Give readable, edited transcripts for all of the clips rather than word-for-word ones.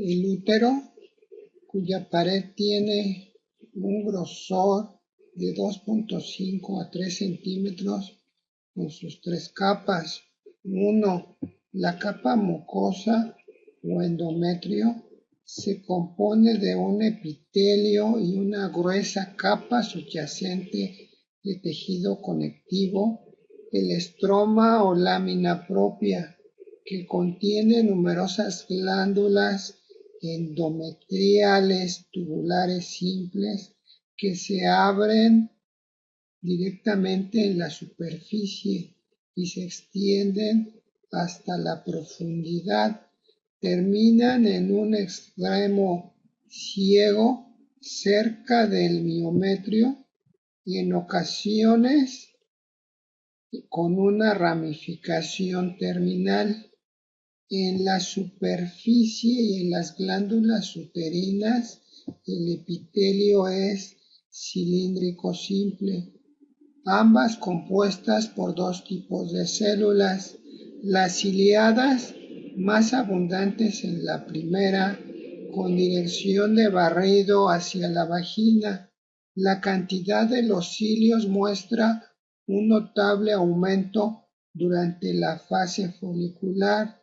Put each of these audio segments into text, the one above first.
El útero, cuya pared tiene un grosor de 2.5 a 3 centímetros con sus tres capas. 1. La capa mucosa o endometrio se compone de un epitelio y una gruesa capa subyacente de tejido conectivo, el estroma o lámina propia, que contiene numerosas glándulas endometriales tubulares simples que se abren directamente en la superficie y se extienden hasta la profundidad. Terminan en un extremo ciego cerca del miometrio y en ocasiones con una ramificación terminal. En la superficie y en las glándulas uterinas el epitelio es cilíndrico simple, ambas compuestas por dos tipos de células, las ciliadas, más abundantes en la primera, con dirección de barrido hacia la vagina. La cantidad de los cilios muestra un notable aumento durante la fase folicular,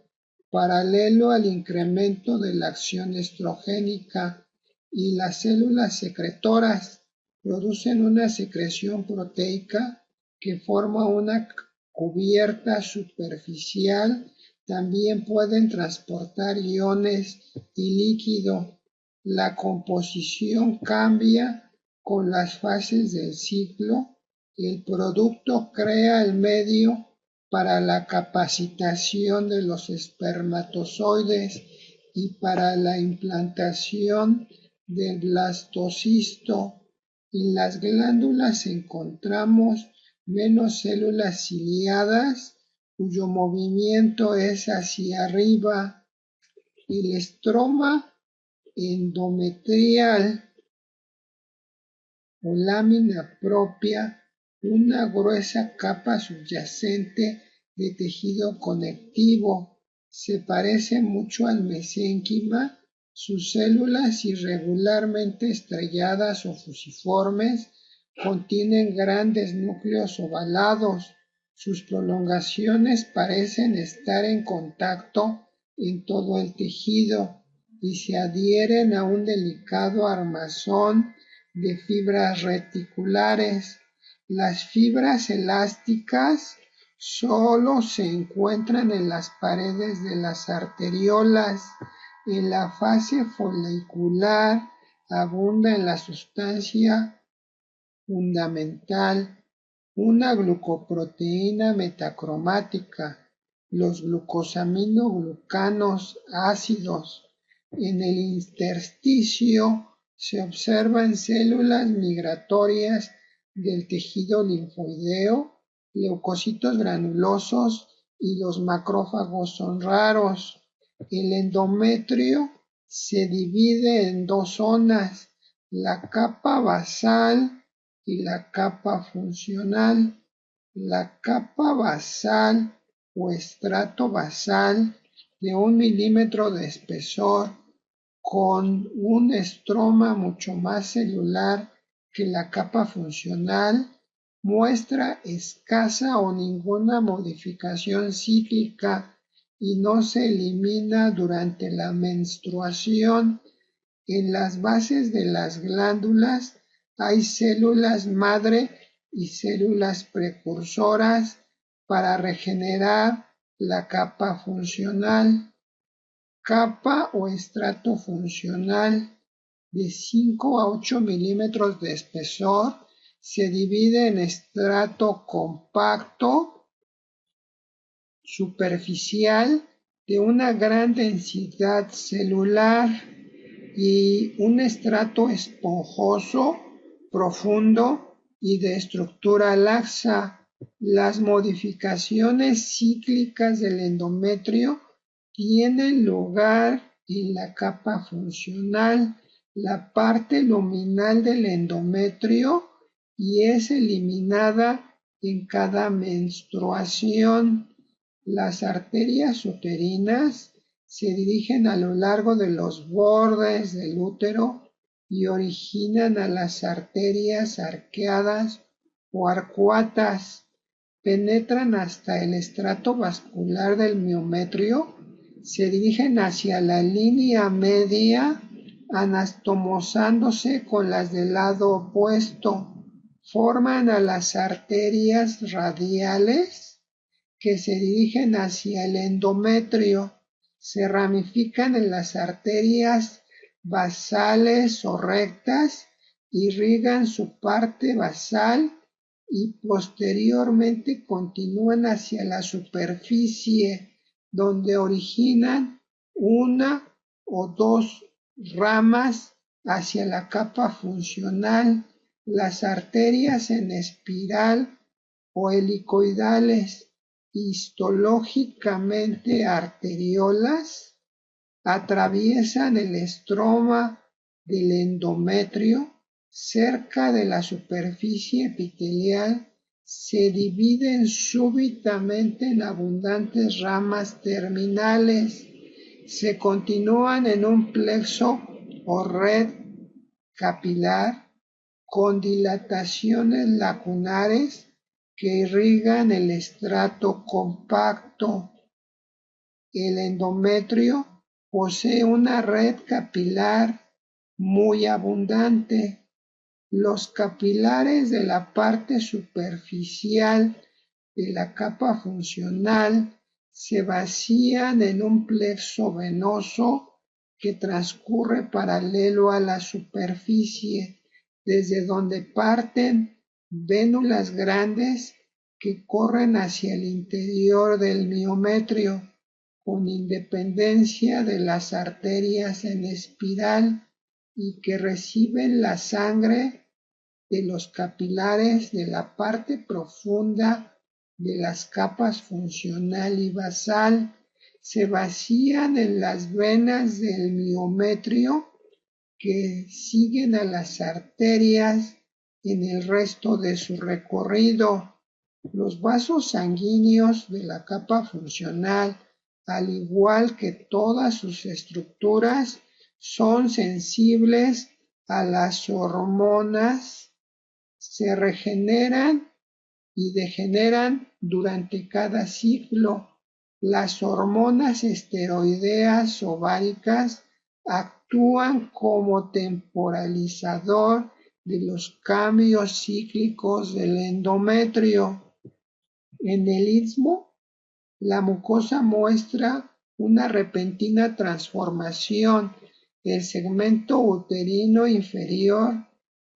paralelo al incremento de la acción estrogénica, y las células secretoras producen una secreción proteica que forma una cubierta superficial. También pueden transportar iones y líquido. La composición cambia con las fases del ciclo. El producto crea el medio para la capacitación de los espermatozoides y para la implantación del blastocisto. En las glándulas encontramos menos células ciliadas, cuyo movimiento es hacia arriba. El estroma endometrial o lámina propia, una gruesa capa subyacente de tejido conectivo. Se parece mucho al mesénquima. Sus células irregularmente estrelladas o fusiformes contienen grandes núcleos ovalados. Sus prolongaciones parecen estar en contacto en todo el tejido y se adhieren a un delicado armazón de fibras reticulares. Las fibras elásticas solo se encuentran en las paredes de las arteriolas. En la fase folicular abunda en la sustancia fundamental una glucoproteína metacromática, los glucosaminoglucanos ácidos. En el intersticio se observan células migratorias del tejido linfoideo, leucocitos granulosos y los macrófagos son raros. El endometrio se divide en dos zonas, la capa basal y la capa funcional. La capa basal o estrato basal de 1 milímetro de espesor, con un estroma mucho más celular que la capa funcional, muestra escasa o ninguna modificación cíclica y no se elimina durante la menstruación. En las bases de las glándulas hay células madre y células precursoras para regenerar la capa funcional. Capa o estrato funcional de 5 a 8 milímetros de espesor, se divide en estrato compacto superficial de una gran densidad celular y un estrato esponjoso profundo y de estructura laxa. Las modificaciones cíclicas del endometrio tienen lugar en la capa funcional, la parte luminal del endometrio, y es eliminada en cada menstruación. Las arterias uterinas se dirigen a lo largo de los bordes del útero y originan a las arterias arqueadas o arcuatas, penetran hasta el estrato vascular del miometrio, se dirigen hacia la línea media anastomosándose con las del lado opuesto, forman a las arterias radiales que se dirigen hacia el endometrio, se ramifican en las arterias basales o rectas, irrigan su parte basal y posteriormente continúan hacia la superficie, donde originan una o dos ramas hacia la capa funcional. Las arterias en espiral o helicoidales, histológicamente arteriolas, atraviesan el estroma del endometrio cerca de la superficie epitelial, se dividen súbitamente en abundantes ramas terminales, se continúan en un plexo o red capilar con dilataciones lacunares que irrigan el estrato compacto. El endometrio posee una red capilar muy abundante. Los capilares de la parte superficial de la capa funcional se vacían en un plexo venoso que transcurre paralelo a la superficie, desde donde parten vénulas grandes que corren hacia el interior del miometrio, con independencia de las arterias en espiral, y que reciben la sangre de los capilares de la parte profunda de las capas funcional y basal, se vacían en las venas del miometrio que siguen a las arterias en el resto de su recorrido. Los vasos sanguíneos de la capa funcional, al igual que todas sus estructuras, son sensibles a las hormonas, se regeneran y degeneran durante cada ciclo. Las hormonas esteroideas ováricas actúan como temporalizador de los cambios cíclicos del endometrio. En el istmo, la mucosa muestra una repentina transformación. El segmento uterino inferior,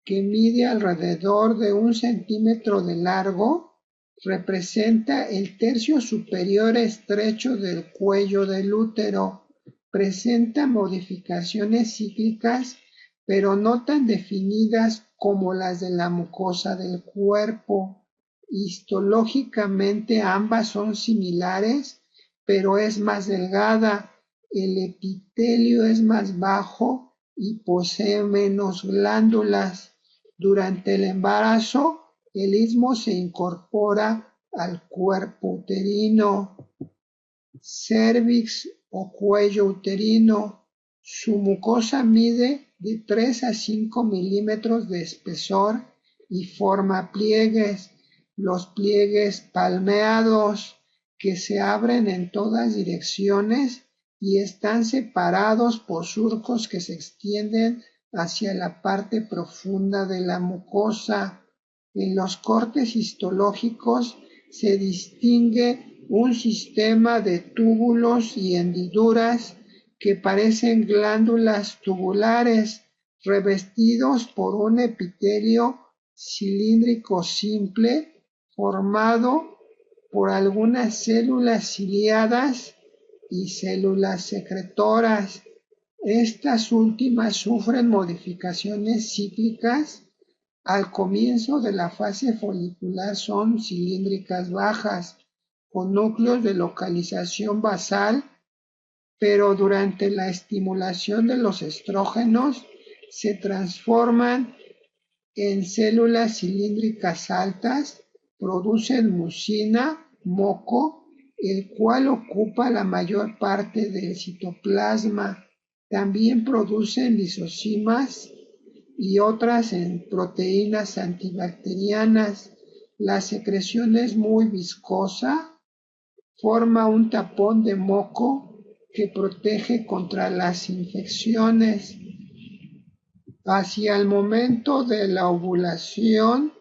que mide alrededor de 1 centímetro de largo, representa el tercio superior estrecho del cuello del útero. Presenta modificaciones cíclicas, pero no tan definidas como las de la mucosa del cuerpo. Histológicamente ambas son similares, pero es más delgada. El epitelio es más bajo y posee menos glándulas. Durante el embarazo, el istmo se incorpora al cuerpo uterino. Cervix o cuello uterino. Su mucosa mide de 3 a 5 milímetros de espesor y forma pliegues. Los pliegues palmeados, que se abren en todas direcciones y están separados por surcos que se extienden hacia la parte profunda de la mucosa. En los cortes histológicos se distingue un sistema de túbulos y hendiduras que parecen glándulas tubulares, revestidos por un epitelio cilíndrico simple formado por algunas células ciliadas y células secretoras. Estas últimas sufren modificaciones cíclicas. Al comienzo de la fase folicular son cilíndricas bajas, con núcleos de localización basal, pero durante la estimulación de los estrógenos se transforman en células cilíndricas altas, producen mucina, moco el cual ocupa la mayor parte del citoplasma. También producen lisosimas y otras en proteínas antibacterianas. La secreción es muy viscosa, forma un tapón de moco que protege contra las infecciones. Hacia el momento de la ovulación,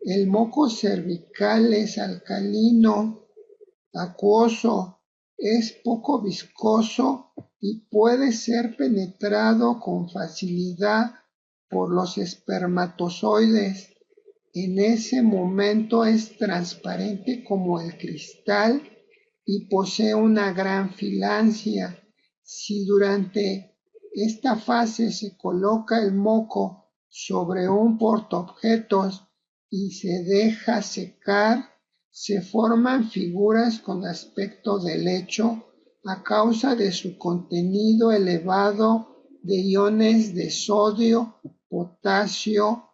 el moco cervical es alcalino, acuoso, es poco viscoso y puede ser penetrado con facilidad por los espermatozoides. En ese momento es transparente como el cristal y posee una gran filancia. Si durante esta fase se coloca el moco sobre un portaobjetos y se deja secar, se forman figuras con aspecto de lecho a causa de su contenido elevado de iones de sodio, potasio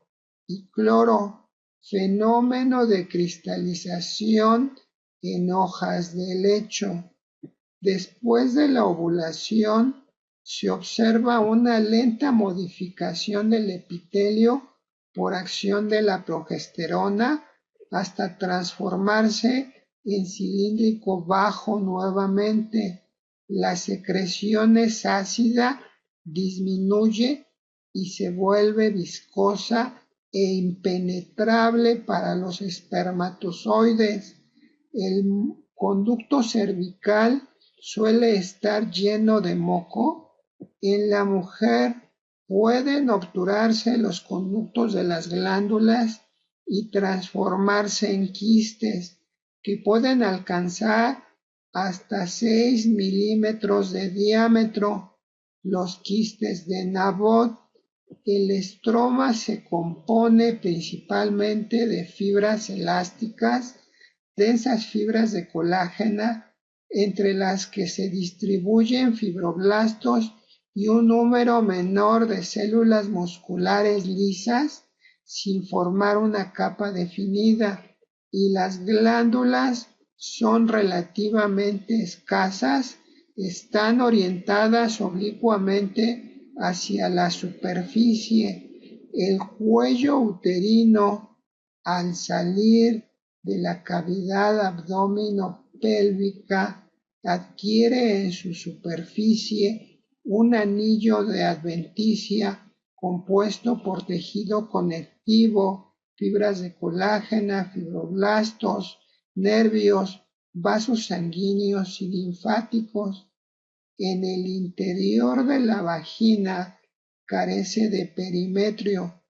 y cloro, fenómeno de cristalización en hojas de lecho. Después de la ovulación, se observa una lenta modificación del epitelio por acción de la progesterona hasta transformarse en cilíndrico bajo nuevamente. La secreción es ácida, disminuye y se vuelve viscosa e impenetrable para los espermatozoides. El conducto cervical suele estar lleno de moco. En la mujer pueden obturarse los conductos de las glándulas y transformarse en quistes que pueden alcanzar hasta 6 milímetros de diámetro. Los quistes de Naboth. El estroma se compone principalmente de fibras elásticas, densas fibras de colágeno, entre las que se distribuyen fibroblastos y un número menor de células musculares lisas sin formar una capa definida, y las glándulas son relativamente escasas, están orientadas oblicuamente hacia la superficie. El cuello uterino, al salir de la cavidad abdominopélvica, adquiere en su superficie un anillo de adventicia compuesto por tejido conectivo, fibras de colágeno, fibroblastos, nervios, vasos sanguíneos y linfáticos. En el interior de la vagina carece de perimetrio.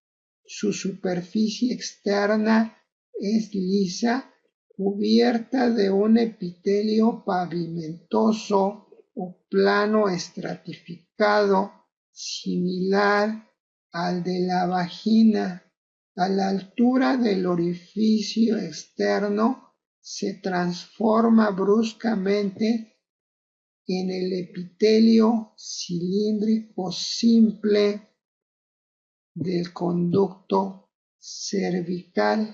Su superficie externa es lisa, cubierta de un epitelio pavimentoso o plano estratificado, similar al de la vagina. A la altura del orificio externo se transforma bruscamente en el epitelio cilíndrico simple del conducto cervical.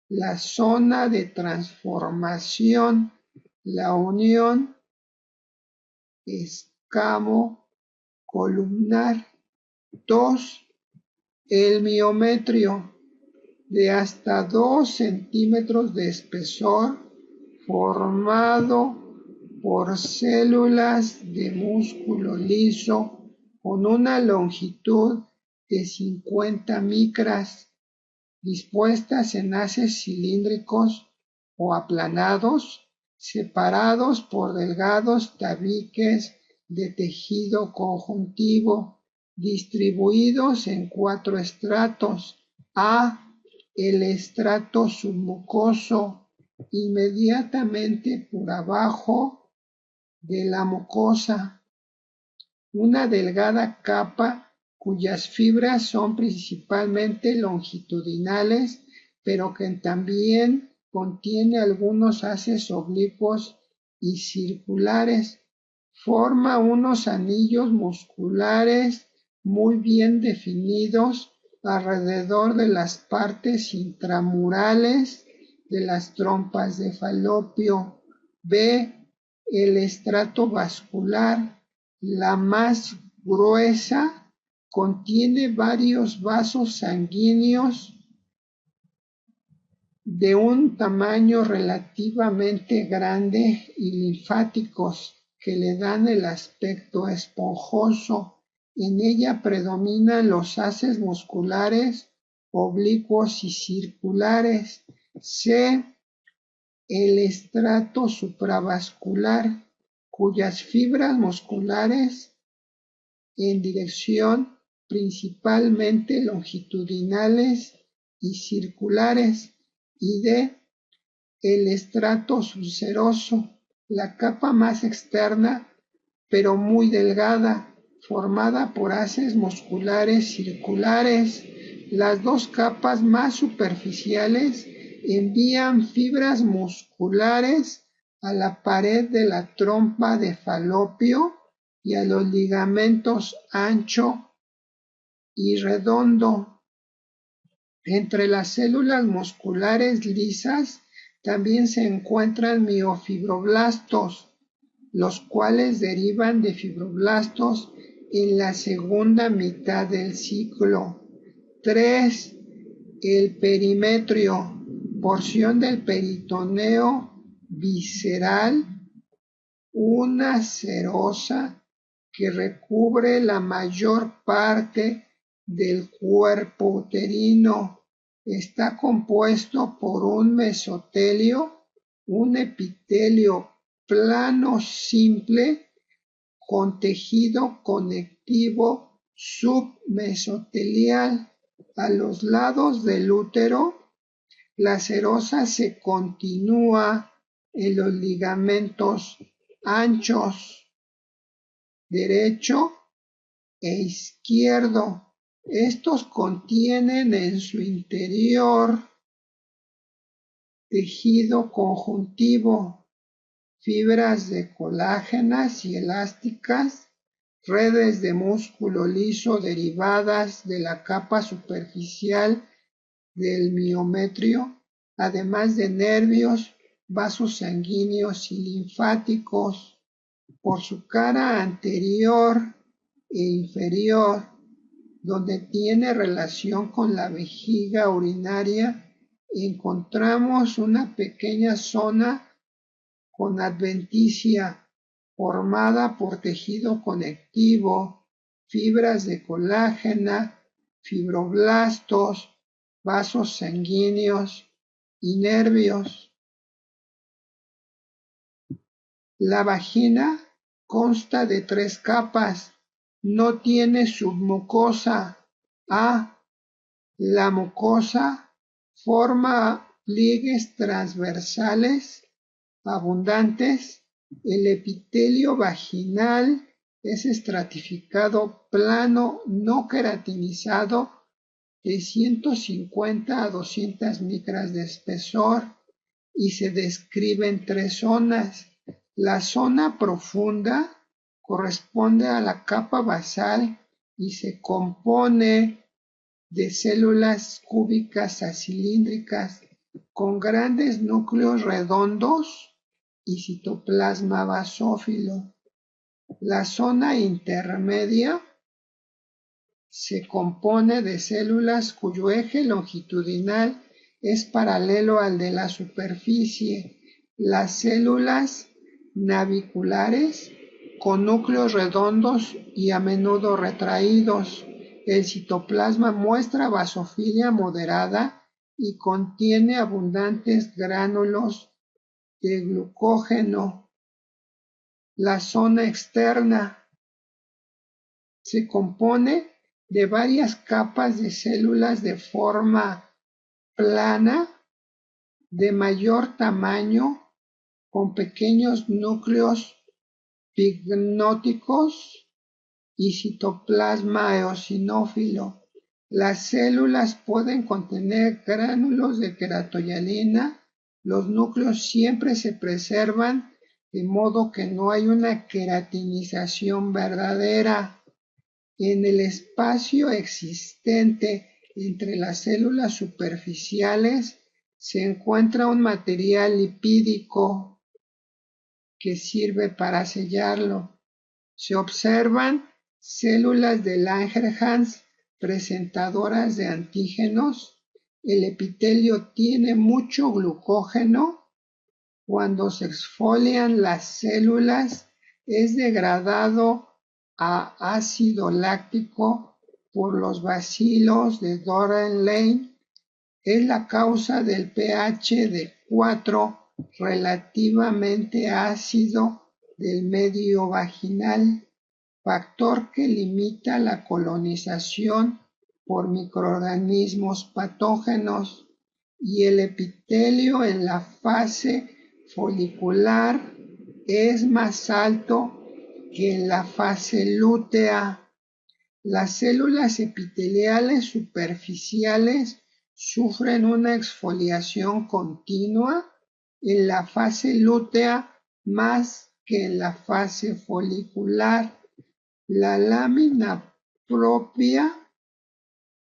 La zona de transformación, la unión escamo-columnar. 2. El miometrio, de hasta 2 centímetros de espesor, formado por células de músculo liso con una longitud de 50 micras, dispuestas en haces cilíndricos o aplanados, separados por delgados tabiques de tejido conjuntivo, distribuidos en 4 estratos. A. El estrato submucoso, inmediatamente por abajo de la mucosa, una delgada capa cuyas fibras son principalmente longitudinales, pero que también contiene algunos haces oblicuos y circulares. Forma unos anillos musculares muy bien definidos alrededor de las partes intramurales de las trompas de Falopio. B. El estrato vascular. La más gruesa contiene varios vasos sanguíneos de un tamaño relativamente grande y linfáticos que le dan el aspecto esponjoso. En ella predominan los haces musculares oblicuos y circulares. C. El estrato supravascular, cuyas fibras musculares en dirección principalmente longitudinales y circulares. Y D. El estrato subseroso, la capa más externa pero muy delgada, formada por haces musculares circulares. Las dos capas más superficiales envían fibras musculares a la pared de la trompa de Falopio y a los ligamentos ancho y redondo. Entre las células musculares lisas también se encuentran miofibroblastos, los cuales derivan de fibroblastos en la segunda mitad del ciclo. 3. El perimetrio, porción del peritoneo visceral, una serosa que recubre la mayor parte del cuerpo uterino. Está compuesto por un mesotelio, un epitelio plano simple con tejido conectivo submesotelial. A los lados del útero, la serosa se continúa en los ligamentos anchos derecho e izquierdo. Estos contienen en su interior tejido conjuntivo, fibras de colágenas y elásticas, redes de músculo liso derivadas de la capa superficial del miometrio, además de nervios, vasos sanguíneos y linfáticos. Por su cara anterior e inferior, donde tiene relación con la vejiga urinaria, encontramos una pequeña zona con adventicia formada por tejido conectivo, fibras de colágeno, fibroblastos, vasos sanguíneos y nervios. La vagina consta de 3 capas. No tiene submucosa. A. La mucosa forma pliegues transversales abundantes. El epitelio vaginal es estratificado plano no queratinizado de 150 a 200 micras de espesor y se describe en 3 zonas. La zona profunda corresponde a la capa basal y se compone de células cúbicas acilíndricas con grandes núcleos redondos y citoplasma basófilo. La zona intermedia se compone de células cuyo eje longitudinal es paralelo al de la superficie. Las células naviculares con núcleos redondos y a menudo retraídos. El citoplasma muestra basofilia moderada y contiene abundantes gránulos de glucógeno. La zona externa se compone de varias capas de células de forma plana, de mayor tamaño, con pequeños núcleos pignóticos y citoplasma eosinófilo. Las células pueden contener gránulos de queratoyalina. Los núcleos siempre se preservan, de modo que no hay una queratinización verdadera. En el espacio existente entre las células superficiales se encuentra un material lipídico que sirve para sellarlo. Se observan células de Langerhans presentadoras de antígenos. El epitelio tiene mucho glucógeno. Cuando se exfolian las células, es degradado a ácido láctico por los bacilos de Doren-Lane. Es la causa del pH de 4 relativamente ácido del medio vaginal, factor que limita la colonización por microorganismos patógenos, y el epitelio en la fase folicular es más alto que en la fase lútea. Las células epiteliales superficiales sufren una exfoliación continua en la fase lútea más que en la fase folicular. La lámina propia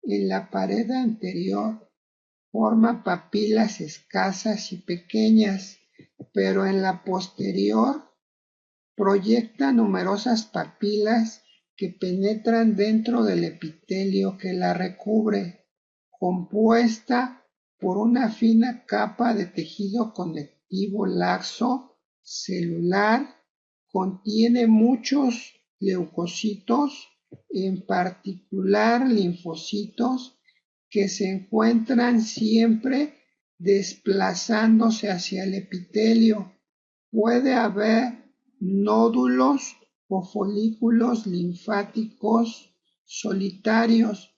en la pared anterior forma papilas escasas y pequeñas, pero en la posterior proyecta numerosas papilas que penetran dentro del epitelio que la recubre, compuesta por una fina capa de tejido conectivo laxo celular. Contiene muchos leucocitos, en particular linfocitos, que se encuentran siempre desplazándose hacia el epitelio. Puede haber nódulos o folículos linfáticos solitarios,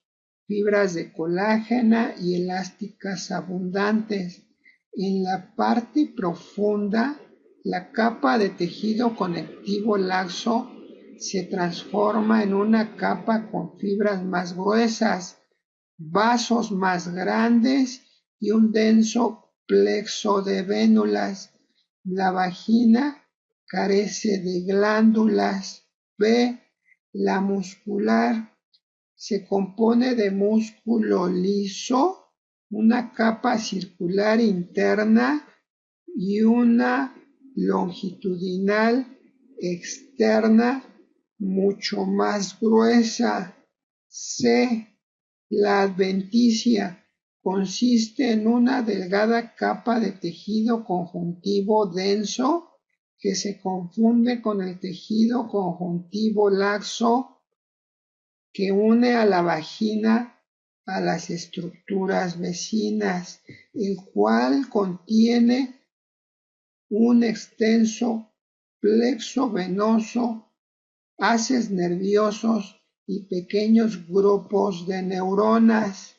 fibras de colágeno y elásticas abundantes. En la parte profunda, la capa de tejido conectivo laxo se transforma en una capa con fibras más gruesas, vasos más grandes y un denso plexo de vénulas. La vagina carece de glándulas. B. La muscular se compone de músculo liso, una capa circular interna y una longitudinal externa mucho más gruesa. C. La adventicia consiste en una delgada capa de tejido conjuntivo denso que se confunde con el tejido conjuntivo laxo que une a la vagina a las estructuras vecinas, el cual contiene un extenso plexo venoso, haces nerviosos y pequeños grupos de neuronas.